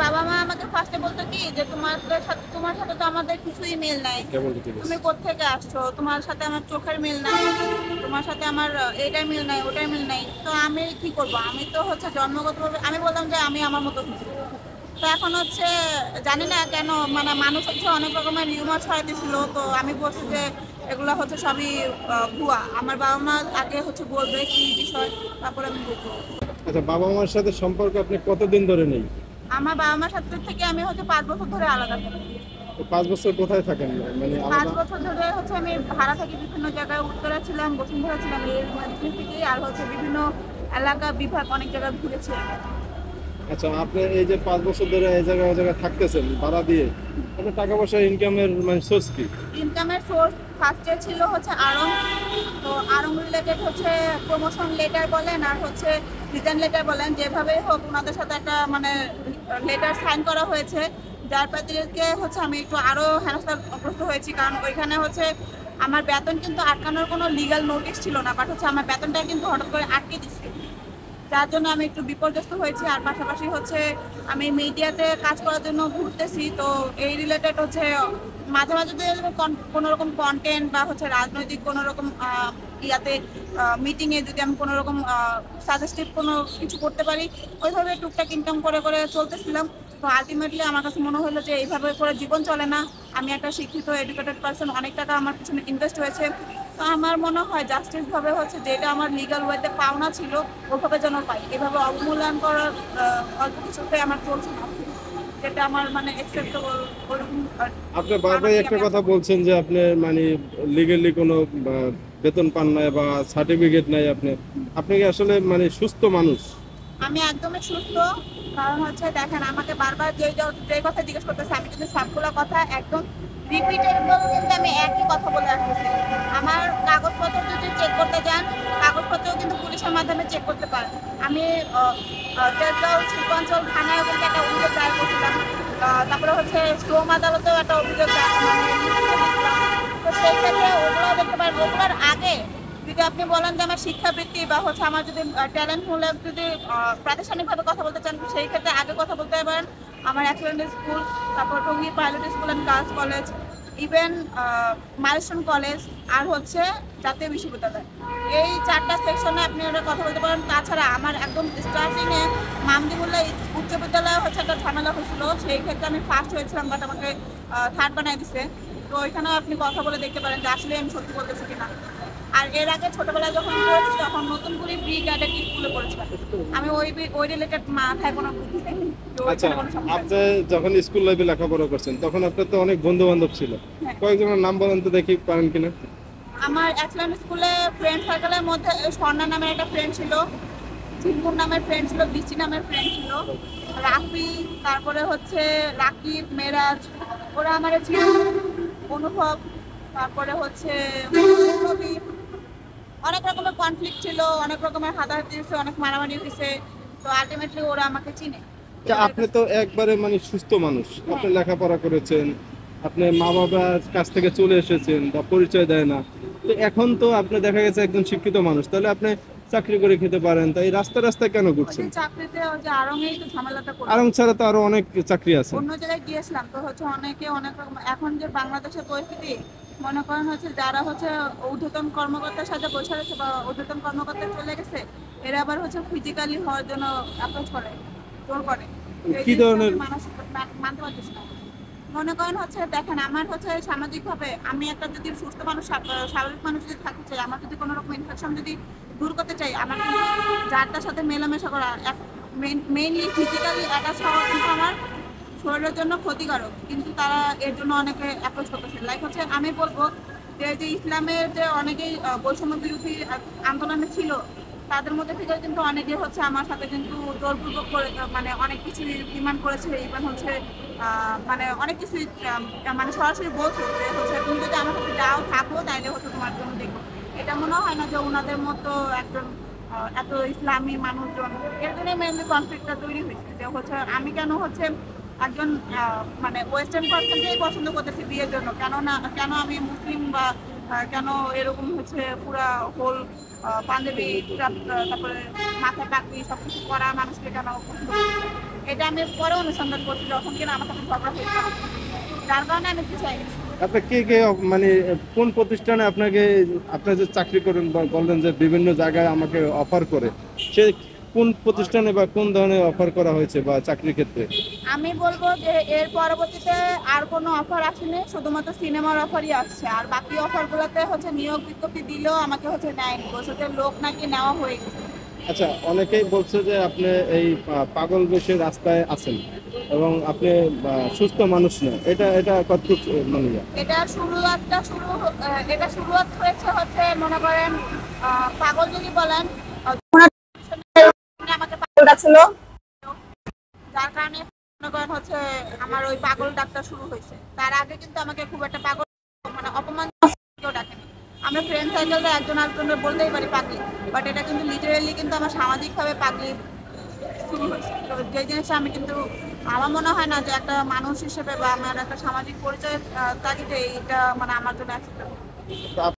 বাবা মা আমাকে ফার্স্টে বলতো কি যে তোমার সাথে তো আমাদের কিছুই মিল নাই, তুমি কোত্থেকে আসছো, তোমার সাথে আমার চোখের মিল নাই, তোমার সাথে আমার এটাই মিল নাই ওটাই মিল নাই। তো আমি কি করব, আমি তো হচ্ছে জন্মগতভাবে আমি বললাম যে আমি আমার মতো হচ্ছি। তো এখন হচ্ছে জানি না কেন মানে মানুষ হচ্ছে অনেক রকমের রিউমার ছড়াইতেছিল, তো আমি বলছি যে এগুলো হচ্ছে সবই ভুয়া। আমার বাবা মা আগে হচ্ছে বলবে কি বিষয়, তারপরে আমি বলবো। আচ্ছা, বাবা মার সাথে সম্পর্ক আপনি কতদিন ধরে নেই? আমার বাবা মার সাথে থেকে আমি হচ্ছে 5 বছর ধরে আলাদা থাকি। 5 বছর কোথায় থাকেন, মানে 5 বছর ধরে হচ্ছে আমি ভাড়া থাকি বিভিন্ন জায়গায়, উত্তরা ছিলাম, বসুন্ধরা ছিলাম, এর মাধ্যমে থেকে আর হচ্ছে বিভিন্ন এলাকা বিভাগ অনেক জায়গায় ঘুরেছি। আচ্ছা, আপনি এই যে 5 বছর ধরে এই জায়গায় ওই জায়গায় থাকতেছেন ভাড়া দিয়ে, আপনার টাকা পয়সা ইনকামের মানে সোর্স কি? ইনকামের সোর্স ফার্স্টে ছিল হচ্ছে আড়ং। তো আড়ং রিলেটেড হচ্ছে প্রমোশন লেটার বলেন আর হচ্ছে রিটার্ন লেটার বলেন, যেভাবেই হোক ওনাদের সাথে একটা মানে লেটার সাইন করা হয়েছে, যার প্রতিকে হচ্ছে আমি একটু আরও হেনস্থাগ্রস্ত হয়েছি। কারণ ওইখানে হচ্ছে আমার বেতন কিন্তু আটকানোর কোনো লিগ্যাল নোটিশ ছিল না, বাট হচ্ছে আমার বেতনটা কিন্তু হঠাৎ করে আটকে দিচ্ছে, যার জন্য আমি একটু বিপর্যস্ত হয়েছি। আর পাশাপাশি হচ্ছে আমি মিডিয়াতে কাজ করার জন্য ঘুরতেছি, তো এই রিলেটেড হচ্ছে মাঝে মাঝে কোনো রকম কন্টেন্ট বা হচ্ছে রাজনৈতিক কোনো রকম ইয়াতে মিটিংয়ে যদি আমি কোনো রকম সাজেস্টিভ কোনো কিছু করতে পারি, ওইভাবে টুকটাক ইনকাম করে করে চলতেছিলাম। তো আলটিমেটলি আমার কাছে মনে হলো যে এইভাবে করে জীবন চলে না। আমি একটা শিক্ষিত এডুকেটেড পার্সন, অনেক টাকা আমার পিছনে ইনভেস্ট হয়েছে। তো আমার মনে হয় জাস্টিস ভাবে হচ্ছে যেটা আমার লিগ্যাল ওয়েতে পাওনা ছিল ওভাবে যেন পাই। এভাবে অবমূল্যায়ন করার অল্প কিছুতে আমার চলছে না, যেটা আমার মানে অ্যাকসেপ্টেবল ওরকম। আপনি বারবারই একটা কথা বলছেন যে আপনি মানে লিগ্যালি কোনো বেতন পান নাই বা সার্টিফিকেট নাই। আপনি আপনি কি আসলে মানে সুস্থ মানুষ? আমি একদমই সুস্থ। কারণ হচ্ছে দেখেন, আমাকে বারবার যে কথা জিজ্ঞেস করতেছে, আমি কিন্তু সবগুলো কথা একদম রিপিটেবল, কিন্তু আমি একই কথা বলে আসতেছি। আমার কাগজপত্র যদি চেক করতে যান, কাগজপত্রও কিন্তু পুলিশের মাধ্যমে চেক করতে পারেন। আমি তেজগাঁও শিল্পাঞ্চল থানায় কিন্তু একটা অভিযোগ দায়ের করছিলাম, তারপরে হচ্ছে শ্রম আদালতেও একটা অভিযোগ মানে লিখিত দিয়েছিলাম। তো সেই ক্ষেত্রে ওগুলো দেখতে পারেন। ওগুলোর আগে যদি আপনি বলেন যে আমার শিক্ষাবৃত্তি বা হচ্ছে আমার যদি ট্যালেন্ট মূলক যদি প্রাতিষ্ঠানিকভাবে কথা বলতে চান, সেই ক্ষেত্রে আগে কথা বলতে পারেন আমার এক্সেলেন্ট স্কুল, তারপর Tongi pilot school and girls college, even milestone college, আর হচ্ছে জাতীয় বিশ্ববিদ্যালয়। এই 4টা সেকশনে আপনি ওটা কথা বলতে পারেন। তাছাড়া আমার একদম স্টার্টিংয়ে মামদিমুল্লাহ উচ্চ বিদ্যালয়ে হচ্ছে একটা ঝামেলা হয়েছিল, সেই ক্ষেত্রে আমি ফার্স্ট হয়েছিলাম, বাট আমাকে থার্ড বানাই দিছে। তো ওইখানেও আপনি কথা বলে দেখতে পারেন যে আসলে আমি সত্যি বলতেছি কিনা। আর এর আগে ছোটবেলায় যখন পড়েছি তখন নতুন করে প্রি ক্যাডেট স্কুলে পড়েছিলাম। আমি ওই রিলেটেড মাথায় কোনো বুদ্ধি নেই। আচ্ছা, আপনি যখন স্কুল লাইফে লেখাপড়া করছেন তখন আপনার তো অনেক বন্ধু বান্ধব ছিল। হ্যাঁ। কয়েকজনের নাম বলেন তো দেখি, পারেন কিনা? আমার এক্সেলেন্ট স্কুলে ফ্রেন্ড সার্কেলের মধ্যে স্বর্ণা নামের একটা ফ্রেন্ড ছিল, ঝিমপুর নামের ফ্রেন্ড ছিল, বৃষ্টি নামের ফ্রেন্ড ছিল, রাফি, তারপরে হচ্ছে রাকিব, মেরাজ, ওরা আমার ছিল, অনুভব, তারপরে হচ্ছে নবী। অনেক রকমের কনফ্লিক্ট ছিল, অনেক রকমের হাতাহাতি হয়েছে, অনেক মারামারি হয়েছে। তো আলটিমেটলি ওরা আমাকে চিনে। আচ্ছা, আপনি তো একবারে মানে সুস্থ মানুষ, আপনি লেখাপড়া করেছেন, আপনি মা বাবার কাছ থেকে চলে এসেছেন বা পরিচয় দেয় না। তো এখন তো আপনি দেখা গেছে একজন শিক্ষিত মানুষ, তাহলে আপনি চাকরি করে খেতে পারেন, তাই রাস্তা রাস্তায় কেন ঘুরছেন? চাকরিতে যে আরঙেই তো ঝামেলাটা করছে। আরং ছাড়া তো আরো অনেক চাকরি আছে। অন্য জায়গায় গিয়েছিলাম তো হচ্ছে অনেকে অনেক রকম। এখন যে বাংলাদেশের পরিস্থিতি, মনে করেন হচ্ছে যারা হচ্ছে ঊর্ধ্বতন কর্মকর্তার সাথে বসে রয়েছে বা ঊর্ধ্বতন কর্মকর্তা চলে গেছে, এরা আবার হচ্ছে ফিজিক্যালি হওয়ার জন্য অ্যাপ্রোচ করে, জোর করে। কি ধরনের? মানতে পারতেছি না। মনে করেন হচ্ছে দেখেন, আমার হচ্ছে সামাজিকভাবে আমি একটা যদি সুস্থ মানুষ, স্বাভাবিক মানুষ যদি থাকতে চাই, আমার যদি কোনো রকম ইনফেকশন যদি দূর করতে চাই, আমার কিন্তু যার তার সাথে মেলামেশা করা, মেইনলি ফিজিক্যালি অ্যাটাচ হওয়া কিন্তু আমার শরীরের জন্য ক্ষতিকারক। কিন্তু তারা এর জন্য অনেকে অ্যাপ্রোচ করতেছে। লাইক হচ্ছে আমি বলবো যে ইসলামের যে অনেকেই বৈষম্য বিরোধী আন্দোলনে ছিল, তাদের মধ্যে থেকে কিন্তু অনেকে হচ্ছে আমার সাথে কিন্তু জোরপূর্বক করে মানে অনেক কিছু ডিমান্ড করেছে। ইভেন হচ্ছে মানে অনেক কিছু মানে সরাসরি বলছে যে হচ্ছে তুমি যদি আমার সাথে যাও থাকো তাইলে হচ্ছে তোমার জন্য দেখবো। এটা মনে হয় না যে ওনাদের মতো একজন এত ইসলামী মানুষজন, এর জন্য মেনলি কনফ্লিক্টটা তৈরি হয়েছে। যে হচ্ছে আমি কেন হচ্ছে একজন মানে ওয়েস্টার্ন পার্সনকেই পছন্দ করতেছি বিয়ের জন্য, কেন আমি মুসলিম বা কেন এরকম হচ্ছে পুরা হোল পাঞ্জাবি তারপরে মাথায় পাগড়ি সবকিছু করা মানুষকে কেন পছন্দ করতেছি। এটা আমি পরে অনুসন্ধান করছি যখন কিনা আমার সাথে ঝগড়া হয়েছে, যার কারণে আমি পিছিয়ে গেছি। আপনি কে মানে কোন প্রতিষ্ঠানে আপনাকে, আপনি যে চাকরি করেন বা বললেন যে বিভিন্ন জায়গায় আমাকে অফার করে, সে কোন প্রতিষ্ঠানে বা কোন ধরনের অফার করা হয়েছে বা চাকরির ক্ষেত্রে? আমি বলবো যে এর পরবর্তীতে আর কোনো অফার আসেনি, শুধুমাত্র সিনেমার অফারই আসছে। আর বাকি অফারগুলোতে হচ্ছে নিয়োগ বিজ্ঞপ্তি দিলেও আমাকে হচ্ছে নেয়নি, বলছে যে লোক নাকি নেওয়া হয়ে গেছে। আচ্ছা, অনেকেই বলছে যে আপনি এই পাগল বেশে রাস্তায় আছেন এবং আপনি সুস্থ মানুষ না, এটা এটা কতটুকু মানে এটা এটা শুরুয়াত হয়েছে হচ্ছে মনে করেন পাগল যদি বলেন আমাকে পাগল ডাকছিল, যার কারণে মনে করেন হচ্ছে আমার ওই পাগল ডাক্তার শুরু হয়েছে। তার আগে কিন্তু আমাকে খুব একটা পাগল মানে অপমান কেউ ডাকেনি। আমরা ফ্রেন্ড সার্কেলটা একজন আরেকজনের বলতেই পারি পাগলি, বাট এটা কিন্তু লিটারেলি কিন্তু আমার সামাজিকভাবে পাগলি শুরু হয়েছে। তো যে জিনিসটা আমি কিন্তু আমার মনে হয় না যে একটা মানুষ হিসেবে বা আমার একটা সামাজিক পরিচয় তাগিদে এটা মানে আমার জন্য acceptable।